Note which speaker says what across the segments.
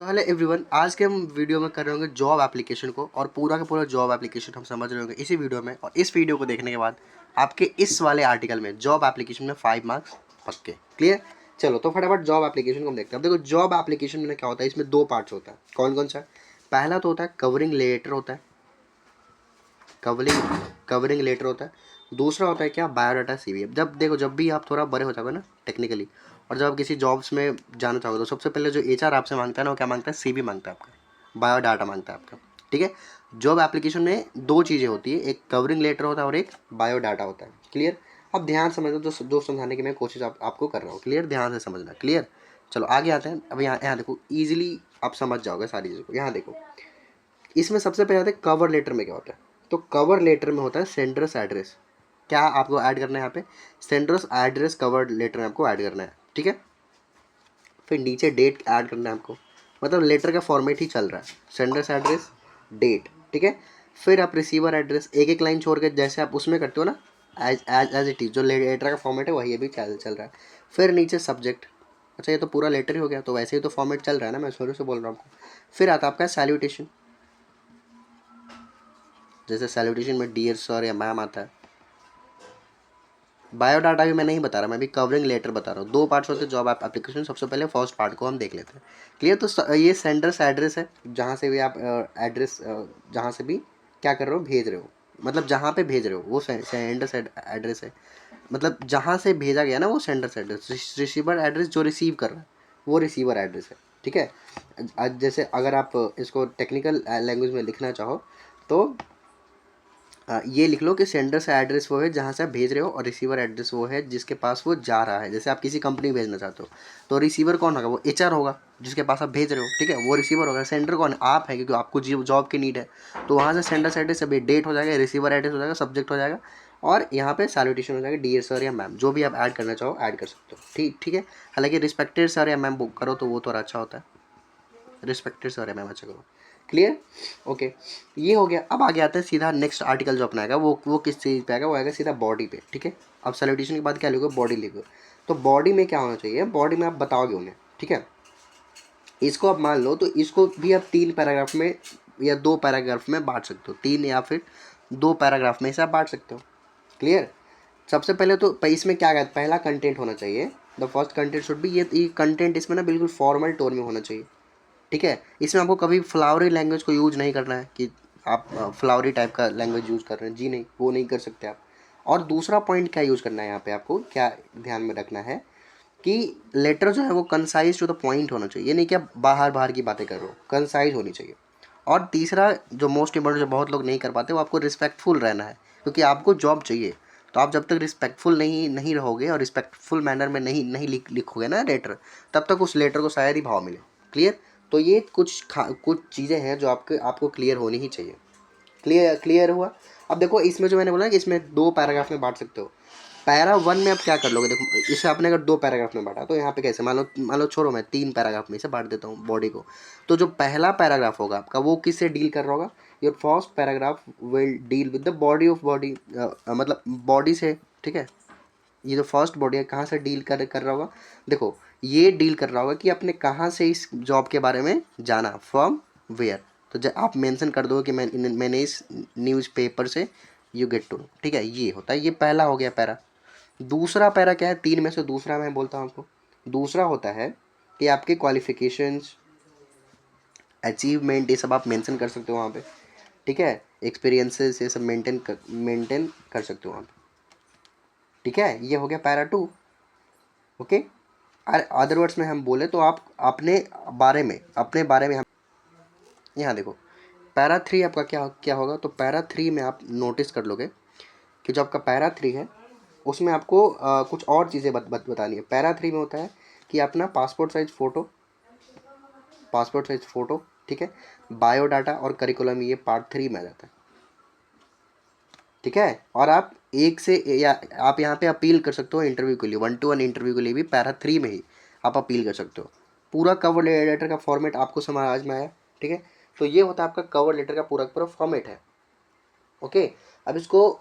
Speaker 1: तो hello everyone, आज के हम वीडियो में कर रहे होंगे जॉब एप्लीकेशन को और पूरा का पूरा जॉब एप्लीकेशन हम समझ रहे होंगे इसी वीडियो में। और इस वीडियो को देखने के बाद आपके इस वाले आर्टिकल में जॉब एप्लीकेशन में 5 मार्क्स पक्के। क्लियर? चलो तो फटाफट जॉब एप्लीकेशन को हम देखते हैं। अब देखो, जॉब एप्लीकेशन में क्या होता है, इसमें 2 पार्ट्स होता है। कौन कौन सा? पहला तो होता है कवरिंग लेटर होता है, कवरिंग कवरिंग लेटर होता है। दूसरा होता है क्या? Biodata CV. जब देखो, जब भी आप थोड़ा बड़े हो जाओगे ना टेक्निकली, और जब आप किसी जॉब्स में जाना चाहोगे तो सबसे पहले जो एचआर आपसे मांगता है ना, वो क्या मांगता है? सीवी मांगता है आपका, बायोडाटा मांगता है आपका। ठीक है? जॉब एप्लीकेशन में 2 चीज़ें होती है, एक कवरिंग लेटर होता है और एक बायोडाटा होता है। क्लियर? अब ध्यान समझना, जो जो समझाने की मैं कोशिश आपको कर रहा हूँ। क्लियर? ध्यान से समझना। क्लियर? चलो आगे आते हैं। अब यहाँ यहाँ देखो, ईजिली आप समझ जाओगे सारी चीज़ों को। यहाँ देखो, इसमें सबसे पहले आता है कवर लेटर में क्या होता है। तो कवर लेटर में होता है सेंडर्स एड्रेस। क्या आपको ऐड करना है यहाँ पे? सेंडर्स एड्रेस कवर लेटर में आपको ऐड करना है। ठीक है? फिर नीचे डेट ऐड करना है आपको, मतलब लेटर का फॉर्मेट ही चल रहा है, सेंडर्स एड्रेस, डेट। ठीक है? फिर आप रिसीवर एड्रेस एक एक लाइन छोड़ के जैसे आप उसमें करते हो ना, एज इट इज जो लेटर का फॉर्मेट है वही अभी चल रहा है। फिर नीचे सब्जेक्ट। अच्छा, ये तो पूरा लेटर ही हो गया, तो वैसे ही तो फॉर्मेट चल रहा है ना, मैं शुरू से बोल रहा हूँ आपको। फिर आता है आपका सैल्यूटेशन, जैसे सैल्यूटेशन में डियर सर या मैम आता है। बायोडाटा भी मैं नहीं बता रहा, मैं भी कवरिंग लेटर बता रहा हूँ। 2 पार्ट्स होते हैं जॉब एप्लीकेशन। सबसे पहले फर्स्ट पार्ट को हम देख लेते हैं। क्लियर? तो ये सेंडर्स एड्रेस है, जहाँ से भी आप एड्रेस, जहाँ से भी क्या कर रहे हो, भेज रहे हो, मतलब जहाँ पे भेज रहे हो वो सेंडर्स एड्रेस है। मतलब जहाँ से भेजा गया ना वो सेंडर्स एड्रेस। रिसीवर एड्रेस जो रिसीव कर रहा है वो रिसीवर एड्रेस है। ठीक है? जैसे अगर आप इसको टेक्निकल लैंग्वेज में लिखना चाहो तो ये लिख लो कि सेंडर से एड्रेस वो है जहाँ से आप भेज रहे हो, और रिसीवर एड्रेस वो है जिसके पास वो जा रहा है। जैसे आप किसी कंपनी भेजना चाहते हो तो रिसीवर कौन होगा? वो एचआर होगा जिसके पास आप भेज रहे हो। ठीक है? वो रिसीवर होगा। सेंडर कौन है? आप है, क्योंकि आपको जॉब की नीड है। तो वहाँ से सेंडर से एड्रेस अभी डेट हो जाएगा, रिसीवर एड्रेस हो जाएगा, सब्जेक्ट हो जाएगा, और यहाँ पे सैल्यूटेशन हो जाएगा, डियर सर या मैम। जो भी आप ऐड करना चाहो ऐड कर सकते हो। ठीक है? हालांकि रिस्पेक्टेड सर या मैम करो तो वो थोड़ा अच्छा होता है। रिस्पेक्टेड सर है, मैम अच्छा करो। क्लियर? ओके, ये हो गया। अब आगे आता है सीधा नेक्स्ट आर्टिकल जो अपना आएगा, वो किस चीज़ पे आएगा? वो आएगा सीधा बॉडी पे। ठीक है? अब सैल्यूटेशन के बाद क्या लिखोगे? बॉडी लिखो। तो बॉडी में क्या होना चाहिए? बॉडी में आप बताओगे उन्हें। ठीक है? इसको आप मान लो तो इसको भी आप 3 पैराग्राफ में या 2 पैराग्राफ में बांट सकते हो। 3 या फिर 2 पैराग्राफ में इसे आप बांट सकते हो। क्लियर? सबसे पहले तो इसमें क्या है, पहला कंटेंट होना चाहिए। The first content should be, ये कंटेंट इसमें ना बिल्कुल फॉर्मल टोन में होना चाहिए। ठीक है? इसमें आपको कभी फ्लावरी लैंग्वेज को यूज नहीं करना है कि आप फ्लावरी टाइप का लैंग्वेज यूज़ कर रहे हैं। जी नहीं, वो नहीं कर सकते आप। और दूसरा पॉइंट क्या यूज़ करना है यहाँ पे, आपको क्या ध्यान में रखना है कि लेटर जो है वो कंसाइज टू द पॉइंट होना चाहिए। ये नहीं कि आप बाहर बाहर की बातें कर रहे हो, कंसाइज होनी चाहिए। और तीसरा जो मोस्ट इंपॉर्टेंट, जो बहुत लोग नहीं कर पाते, वो आपको रिस्पेक्टफुल रहना है, क्योंकि आपको जॉब चाहिए। तो आप जब तक रिस्पेक्टफुल नहीं रहोगे और रिस्पेक्टफुल मैनर में नहीं लिखोगे ना लेटर, तब तक उस लेटर को शायद ही भाव मिले। क्लियर? तो ये कुछ चीज़ें हैं जो आपको क्लियर होनी ही चाहिए। क्लियर हुआ? अब देखो, इसमें जो मैंने बोला कि इसमें 2 पैराग्राफ में बांट सकते हो। पैरा 1 में आप क्या कर लोगे? देखो, इसे आपने अगर 2 पैराग्राफ में बांटा तो यहाँ पे कैसे, मान लो छोड़ो, मैं 3 पैराग्राफ में इसे बांट देता हूँ बॉडी को। तो जो पहला पैराग्राफ होगा आपका, वो किससे डील कर रहा होगा? Your first paragraph will deal with the body of body, मतलब बॉडी से। ठीक है? ये जो फर्स्ट बॉडी है कहाँ से डील कर रहा होगा? देखो, ये डील कर रहा होगा कि आपने कहाँ से इस जॉब के बारे में जाना, फ्रॉम वेयर। तो जब आप मेंशन कर दो कि मैंने इस न्यूज़पेपर से यू गेट टू नो। ठीक है? ये होता है, ये पहला हो गया पैरा। दूसरा पैरा क्या है? 3 में से दूसरा मैं बोलता हूँ आपको। दूसरा होता है कि आपके क्वालिफिकेशंस, अचीवमेंट, ये सब आप मेंशन कर सकते हो वहाँ पे। ठीक है? एक्सपीरियंसेस, ये सब मेंटेन कर सकते हो वहाँ पे। ठीक है? ये हो गया पैरा 2। ओके? अदर वर्ड्स में हम बोले तो आप अपने बारे में हम यहाँ देखो, पैरा 3 आपका क्या क्या होगा? तो पैरा 3 में आप नोटिस कर लोगे कि जो आपका पैरा 3 है उसमें आपको कुछ और चीज़ें बतानी है। पैरा 3 में होता है कि अपना पासपोर्ट साइज फ़ोटो। ठीक है? बायोडाटा और करिकुलम, ये पार्ट 3 में आ जाता है। ठीक है? और आप एक से या आप यहाँ पे अपील कर सकते हो इंटरव्यू के लिए, 1-to-1 इंटरव्यू के लिए भी पैरा 3 में ही आप अपील कर सकते हो। पूरा कवर लेटर का फॉर्मेट आपको समझ में आया? ठीक है? तो ये होता है आपका कवर लेटर का पूरा पूरा फॉर्मेट है। ओके? अब इसको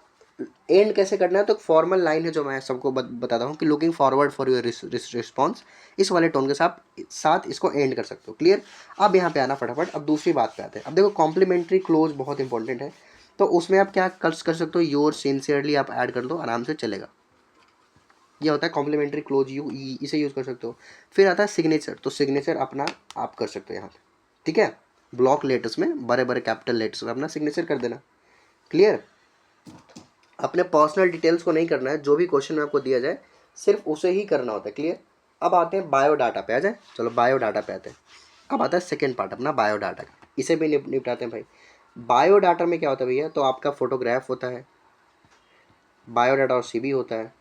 Speaker 1: एंड कैसे करना है, तो फॉर्मल लाइन है जो मैं सबको बताता हूँ कि looking forward for your response, इस वाले टोन के साथ साथ इसको एंड कर सकते हो। क्लियर। अब यहाँ पे आना फटाफट, अब दूसरी बात पे आते हैं। अब देखो कॉम्प्लीमेंट्री क्लोज बहुत इंपॉर्टेंट है, तो उसमें आप क्या कर सकते हो, योर सिंसियरली आप ऐड कर दो, आराम से चलेगा। ये होता है कॉम्प्लीमेंट्री क्लोज, इसे यूज़ कर सकते हो। फिर आता है सिग्नेचर, तो सिग्नेचर अपना आप कर सकते हो यहाँ पे, ठीक है। ब्लॉक लेटर्स में बड़े बड़े कैपिटल लेटर्स में अपना सिग्नेचर कर देना। क्लियर। अपने पर्सनल डिटेल्स को नहीं करना है, जो भी क्वेश्चन में आपको दिया जाए सिर्फ उसे ही करना होता है। क्लियर। अब आते हैं बायोडाटा पे, आ जाए, चलो बायोडाटा पे आते हैं। अब आता है सेकेंड पार्ट अपना बायोडाटा का, इसे भी निपटाते हैं भाई। बायोडाटा में क्या होता है भैया, तो आपका फोटोग्राफ होता है, बायोडाटा और सीवी होता है।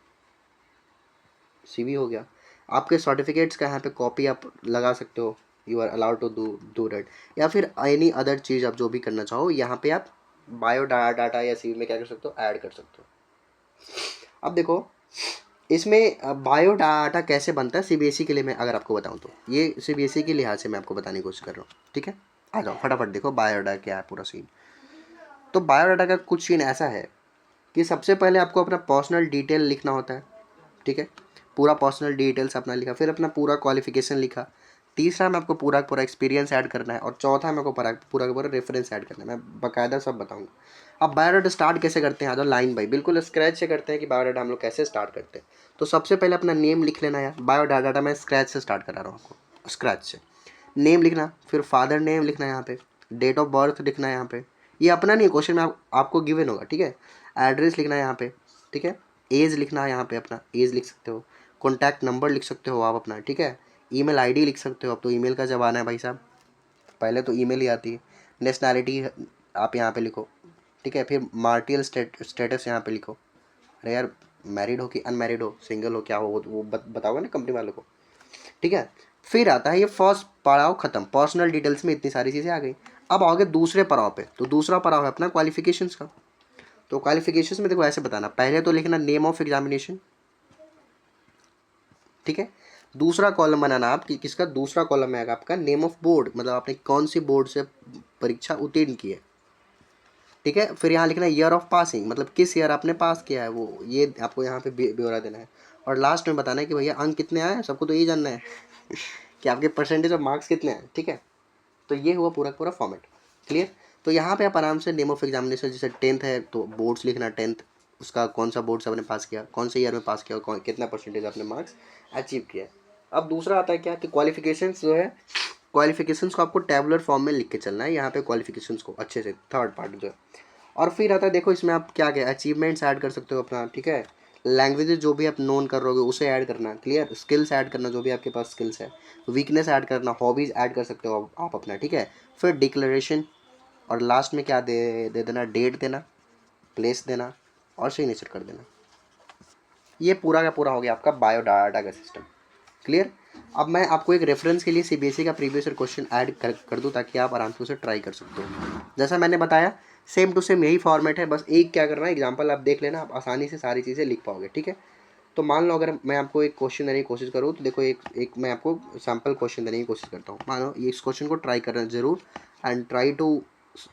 Speaker 1: सीवी हो गया, आपके सर्टिफिकेट्स का यहाँ पे कॉपी आप लगा सकते हो, you are allowed to do that. या फिर एनी अदर चीज़ आप जो भी करना चाहो यहाँ पे आप बायोडाटा या सीवी में क्या कर सकते हो, ऐड कर सकते हो। अब देखो इसमें बायोडाटा कैसे बनता है सीबीएसई के लिए, मैं अगर आपको बताऊं तो ये सीबीएसई के लिहाज से मैं आपको बताने की कोशिश कर रहा हूँ, ठीक है। आ जाओ फटाफट देखो बायोडाटा क्या है पूरा सीन। तो बायोडाटा का कुछ सीन ऐसा है कि सबसे पहले आपको अपना पर्सनल डिटेल लिखना होता है, ठीक है। पूरा पर्सनल डिटेल्स अपना लिखा, फिर अपना पूरा क्वालिफिकेशन लिखा, तीसरा में आपको पूरा पूरा एक्सपीरियंस ऐड करना है, और चौथा में आपको पूरा पूरा पूरा रेफरेंस ऐड करना है। मैं बकायदा सब बताऊंगा। अब बायोडाटा स्टार्ट कैसे करते हैं, आ जाओ लाइन बाई बिल्कुल स्क्रैच से करते हैं कि बायोडाटा हम लोग कैसे स्टार्ट करते हैं। तो सबसे पहले अपना नेम लिख लेना है, बायोडाटा मैं स्क्रैच से स्टार्ट करा रहा हूँ आपको, स्क्रैच से नेम लिखना, फिर फादर नेम लिखना है यहाँ पे, डेट ऑफ बर्थ लिखना है यहाँ पे, ये अपना नहीं क्वेश्चन में आपको गिवन होगा, ठीक है। एड्रेस लिखना है यहाँ पे, ठीक है। एज लिखना है यहाँ पे, अपना एज लिख सकते हो, कॉन्टैक्ट नंबर लिख सकते हो आप अपना, ठीक है। ईमेल आईडी लिख सकते हो, अब तो ईमेल का ज़माना है भाई साहब, पहले तो ईमेल ही आती है। नेशनैलिटी आप यहाँ पे लिखो, ठीक है। फिर मार्टियल स्टेटस यहाँ पे लिखो, अरे यार मैरिड हो कि अनमैरिड हो, सिंगल हो, क्या हो वो बताओगे ना कंपनी वालों को, ठीक है। फिर आता है ये फर्स्ट पड़ाव खत्म, पर्सनल डिटेल्स में इतनी सारी चीज़ें आ गई। अब आओगे दूसरे पड़ाव पे, तो दूसरा पड़ाव है अपना क्वालिफिकेशंस का। तो क्वालिफिकेशंस में देखो ऐसे बताना, पहले तो लिखना नेम ऑफ एग्जामिनेशन, ठीक है। दूसरा कॉलम बनाना आप कि किसका, दूसरा कॉलम में आएगा आपका नेम ऑफ बोर्ड, मतलब आपने कौन सी बोर्ड से परीक्षा उत्तीर्ण की है, ठीक है। फिर यहाँ लिखना ईयर ऑफ पासिंग, मतलब किस ईयर आपने पास किया है वो, ये आपको यहाँ पे ब्यौरा देना है। और लास्ट में बताना है कि भैया अंक कितने आए, सबको तो यही जानना है कि आपके परसेंटेज ऑफ मार्क्स कितने हैं, ठीक है। तो ये हुआ पूरा पूरा फॉर्मेट। क्लियर। तो यहाँ पे आप आराम से नेम ऑफ एग्जामिनेशन, जैसे 10th है तो बोर्ड्स लिखना, 10th उसका कौन सा बोर्ड से आपने पास किया, कौन से ईयर में पास किया, और कितना परसेंटेज आपने मार्क्स अचीव किया। अब दूसरा आता है क्या कि क्वालिफिकेशंस जो है, क्वालिफिकेशंस को आपको टैबुलर फॉर्म में लिख के चलना है यहाँ पे क्वालिफिकेशंस को अच्छे से, थर्ड पार्ट जो है। और फिर आता है देखो इसमें आप क्या क्या अचीवमेंट्स ऐड कर सकते हो अपना, ठीक है। लैंग्वेजेस जो भी आप नोन कर रहे हो उसे ऐड करना, क्लियर। स्किल्स ऐड करना, जो भी आपके पास स्किल्स है, वीकनेस ऐड करना, हॉबीज़ ऐड कर सकते हो आप अपना, ठीक है। फिर डिक्लेरेशन, और लास्ट में क्या दे देना, डेट देना, प्लेस देना, और सिग्नेचर कर देना। ये पूरा का पूरा हो गया आपका बायोडाटा का सिस्टम। क्लियर। अब मैं आपको एक रेफरेंस के लिए सीबीएसई का प्रीवियस ईयर क्वेश्चन ऐड कर दूँ ताकि आप आराम से उसे ट्राई कर सकते हो। जैसा मैंने बताया सेम टू सेम यही फॉर्मेट है, बस एक क्या करना है, एग्जांपल आप देख लेना, आप आसानी से सारी चीज़ें लिख पाओगे, ठीक है। तो मान लो अगर मैं आपको एक क्वेश्चन देने की कोशिश करूँ, तो देखो एक मैं आपको सैम्पल क्वेश्चन देने की कोशिश करता हूँ। मानो ये इस क्वेश्चन को ट्राई करना ज़रूर, and try to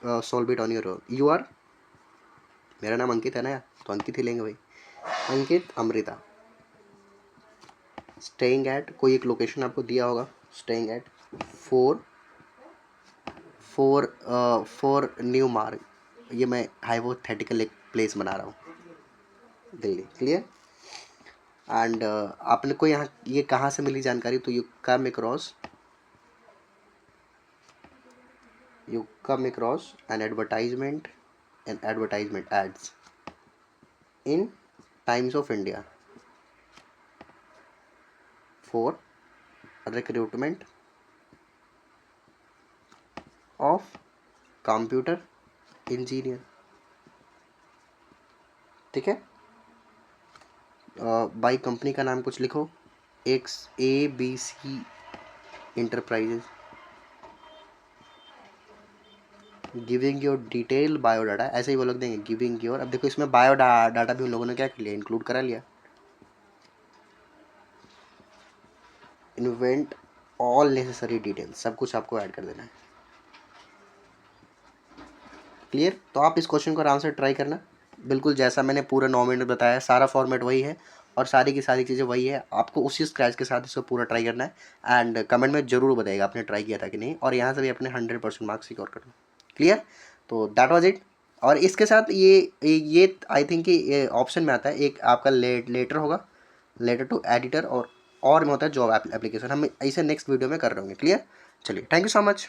Speaker 1: solve it on your own. You are, मेरा नाम अंकित है ना यार, तो अंकित ही लेंगे भाई, अंकित अमृता, स्टेइंग एट, कोई एक लोकेशन आपको दिया होगा, staying at four four four new मार्ग, ये मैं हाइपोथेटिकल एक प्लेस बना रहा हूँ, दिल्ली। क्लियर। एंड आपने को यहाँ ये कहाँ से मिली जानकारी, तो you come across an advertisement ads in Times of India for recruitment of computer engineer, ठीक है। बाई कंपनी का नाम कुछ लिखो, ABC enterprises, giving your detail biodata, ऐसे ही वो लोग देंगे गिविंग योर। अब देखो इसमें बायोडाटा भी उन लोगों ने क्या कर लिया, इंक्लूड करा लिया, इन्वेंट ऑल नेसेसरी डिटेल्स, सब कुछ आपको ऐड कर देना है। क्लियर। तो आप इस क्वेश्चन को आराम से ट्राई करना, बिल्कुल जैसा मैंने पूरा 9 मिनट बताया, सारा फॉर्मेट वही है और सारी की सारी चीज़ें वही है। आपको उसी स्क्रैच के साथ इसको पूरा ट्राई करना है एंड कमेंट में ज़रूर बताइएगा आपने ट्राई किया था कि नहीं, और यहाँ से भी अपने 100% मार्क्स सिक्योर करना। क्लियर? तो दैट वाज इट। और इसके साथ ये आई थिंक कि ये ऑप्शन में आता है एक आपका लेटर होगा, लेटर टू एडिटर, और में होता है जॉब एप्लीकेशन। हम इसे नेक्स्ट वीडियो में कर रहे होंगे। क्लियर? चलिए, थैंक यू सो मच।